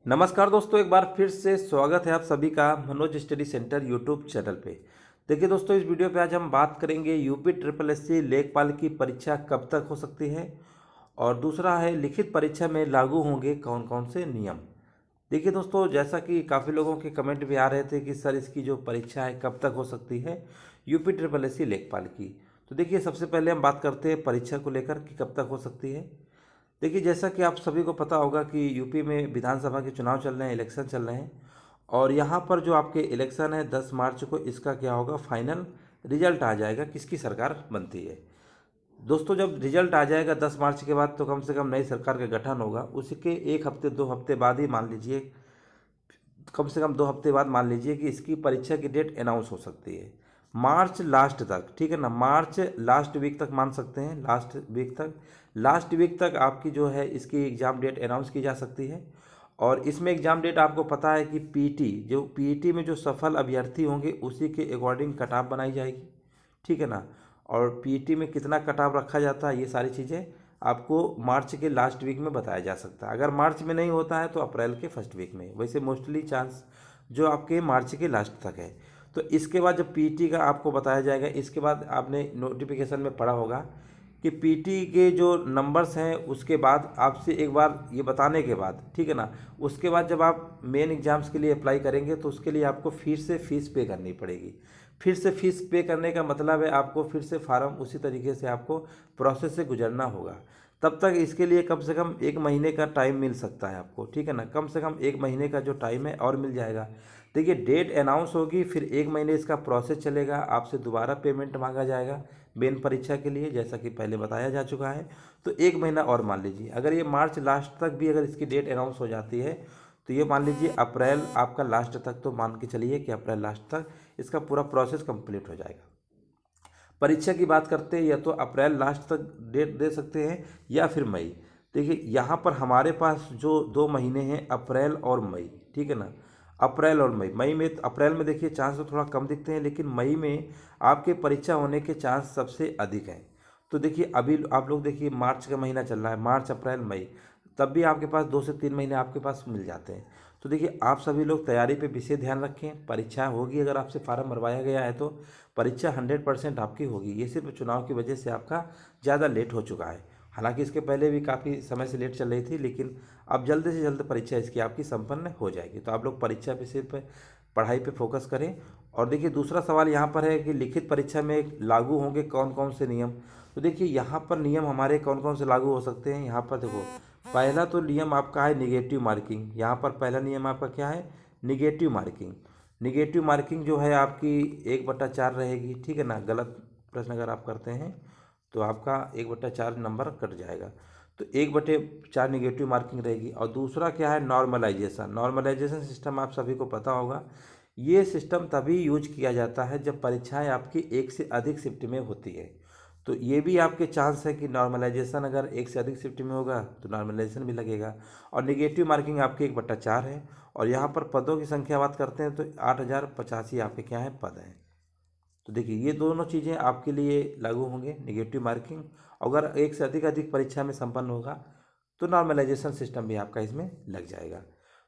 नमस्कार दोस्तों, एक बार फिर से स्वागत है आप सभी का Manoj study centre YouTube channel पे। देखिए दोस्तों, इस वीडियो पे आज हम बात करेंगे यूपी ट्रिपल एससी लेखपाल की परीक्षा कब तक हो सकती है और दूसरा है लिखित परीक्षा में लागू होंगे कौन कौन से नियम। देखिए दोस्तों, जैसा कि काफ़ी लोगों के कमेंट भी आ रहे थे कि सर इसकी जो परीक्षा है कब तक हो सकती है यूपी ट्रिपल एससी लेखपाल की। तो देखिए, सबसे पहले हम बात करते हैं परीक्षा को लेकर कि कब तक हो सकती है। देखिए, जैसा कि आप सभी को पता होगा कि यूपी में विधानसभा के चुनाव चल रहे हैं, इलेक्शन चल रहे हैं और यहाँ पर जो आपके इलेक्शन है 10 मार्च को, इसका क्या होगा, फाइनल रिजल्ट आ जाएगा किसकी सरकार बनती है। दोस्तों, जब रिजल्ट आ जाएगा 10 मार्च के बाद तो कम से कम नई सरकार का गठन होगा। उसी के एक हफ्ते 2 हफ्ते बाद ही मान लीजिए, कम से कम 2 हफ्ते बाद मान लीजिए कि इसकी परीक्षा की डेट अनाउंस हो सकती है मार्च लास्ट तक। ठीक है ना, मार्च लास्ट वीक तक मान सकते हैं, लास्ट वीक तक आपकी जो है इसकी एग्ज़ाम डेट अनाउंस की जा सकती है। और इसमें एग्ज़ाम डेट आपको पता है कि पीईटी में जो सफल अभ्यर्थी होंगे उसी के अकॉर्डिंग कट ऑफ बनाई जाएगी। ठीक है ना, और पीईटी में कितना कट ऑफ रखा जाता है ये सारी चीज़ें आपको मार्च के लास्ट वीक में बताया जा सकता है। अगर मार्च में नहीं होता है तो अप्रैल के फर्स्ट वीक में, वैसे मोस्टली चांस जो आपके मार्च के लास्ट तक है। तो इसके बाद जब पीटी का आपको बताया जाएगा, इसके बाद आपने नोटिफिकेशन में पढ़ा होगा कि पीटी के जो नंबर्स हैं उसके बाद आपसे एक बार ये बताने के बाद, ठीक है ना, उसके बाद जब आप मेन एग्ज़ाम्स के लिए अप्लाई करेंगे तो उसके लिए आपको फिर से फीस पे करनी पड़ेगी। फिर से फीस पे करने का मतलब है आपको फिर से फार्म उसी तरीके से आपको प्रोसेस से गुजरना होगा। तब तक इसके लिए कम से कम 1 महीने का टाइम मिल सकता है आपको। ठीक है ना, कम से कम 1 महीने का जो टाइम है और मिल जाएगा। देखिए, डेट अनाउंस होगी, फिर 1 महीने इसका प्रोसेस चलेगा, आपसे दोबारा पेमेंट मांगा जाएगा मेन परीक्षा के लिए, जैसा कि पहले बताया जा चुका है। तो 1 महीना और मान लीजिए, अगर ये मार्च लास्ट तक भी अगर इसकी डेट अनाउंस हो जाती है तो ये मान लीजिए अप्रैल आपका लास्ट तक, तो मान के चलिए कि अप्रैल लास्ट तक इसका पूरा प्रोसेस कंप्लीट हो जाएगा। परीक्षा की बात करते हैं, या तो अप्रैल लास्ट तक डेट दे सकते हैं या फिर मई। देखिए, यहाँ पर हमारे पास जो 2 महीने हैं अप्रैल और मई, ठीक है ना, अप्रैल और मई में, अप्रैल में देखिए चांस तो थोड़ा कम दिखते हैं, लेकिन मई में आपके परीक्षा होने के चांस सबसे अधिक हैं। तो देखिए, अभी आप लोग देखिए मार्च का महीना चल रहा है, मार्च अप्रैल मई, तब भी आपके पास 2 से 3 महीने आपके पास मिल जाते हैं। तो देखिए, आप सभी लोग तैयारी पे विशेष ध्यान रखें। परीक्षा होगी, अगर आपसे फार्म भरवाया गया है तो परीक्षा 100% आपकी होगी। ये सिर्फ चुनाव की वजह से आपका ज़्यादा लेट हो चुका है। हालांकि इसके पहले भी काफ़ी समय से लेट चल रही थी, लेकिन अब जल्द से जल्द परीक्षा इसकी आपकी संपन्न हो जाएगी। तो आप लोग परीक्षा पे सिर्फ पढ़ाई पे फोकस करें। और देखिए, दूसरा सवाल यहाँ पर है कि लिखित परीक्षा में लागू होंगे कौन कौन से नियम। तो देखिए, यहाँ पर नियम हमारे कौन कौन से लागू हो सकते हैं। यहाँ पर देखो, पहला तो नियम आपका है निगेटिव मार्किंग। यहाँ पर पहला नियम आपका क्या है, निगेटिव मार्किंग। निगेटिव मार्किंग जो है आपकी 1/4 रहेगी। ठीक है ना, गलत प्रश्न अगर आप करते हैं तो आपका 1/4 नंबर कट जाएगा। तो 1/4 निगेटिव मार्किंग रहेगी। और दूसरा क्या है, नॉर्मलाइजेशन। नॉर्मलाइजेशन सिस्टम आप सभी को पता होगा। ये सिस्टम तभी यूज किया जाता है जब परीक्षाएं आपकी एक से अधिक शिफ्ट में होती है। तो ये भी आपके चांस है कि नॉर्मलाइजेशन अगर एक से अधिक शिफ्ट में होगा तो नॉर्मलाइजेशन भी लगेगा। और निगेटिव मार्किंग आपकी 1/4 है। और यहाँ पर पदों की संख्या बात करते हैं तो 8085 आपके क्या है, पद हैं। तो देखिए, ये दोनों चीज़ें आपके लिए लागू होंगे, निगेटिव मार्किंग। अगर एक से अधिक परीक्षा में संपन्न होगा तो नॉर्मलाइजेशन सिस्टम भी आपका इसमें लग जाएगा।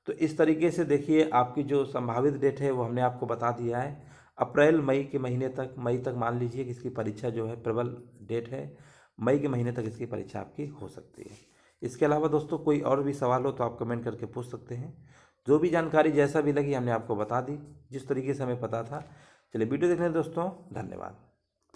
तो इस तरीके से देखिए, आपकी जो संभावित डेट है वो हमने आपको बता दिया है। अप्रैल मई के महीने तक, मई तक मान लीजिए कि इसकी परीक्षा जो है, प्रबल डेट है, मई के महीने तक इसकी परीक्षा आपकी हो सकती है। इसके अलावा दोस्तों कोई और भी सवाल हो तो आप कमेंट करके पूछ सकते हैं। जो भी जानकारी जैसा भी लगी हमने आपको बता दी, जिस तरीके से हमें पता था। चलिए, वीडियो देखने दोस्तों, धन्यवाद।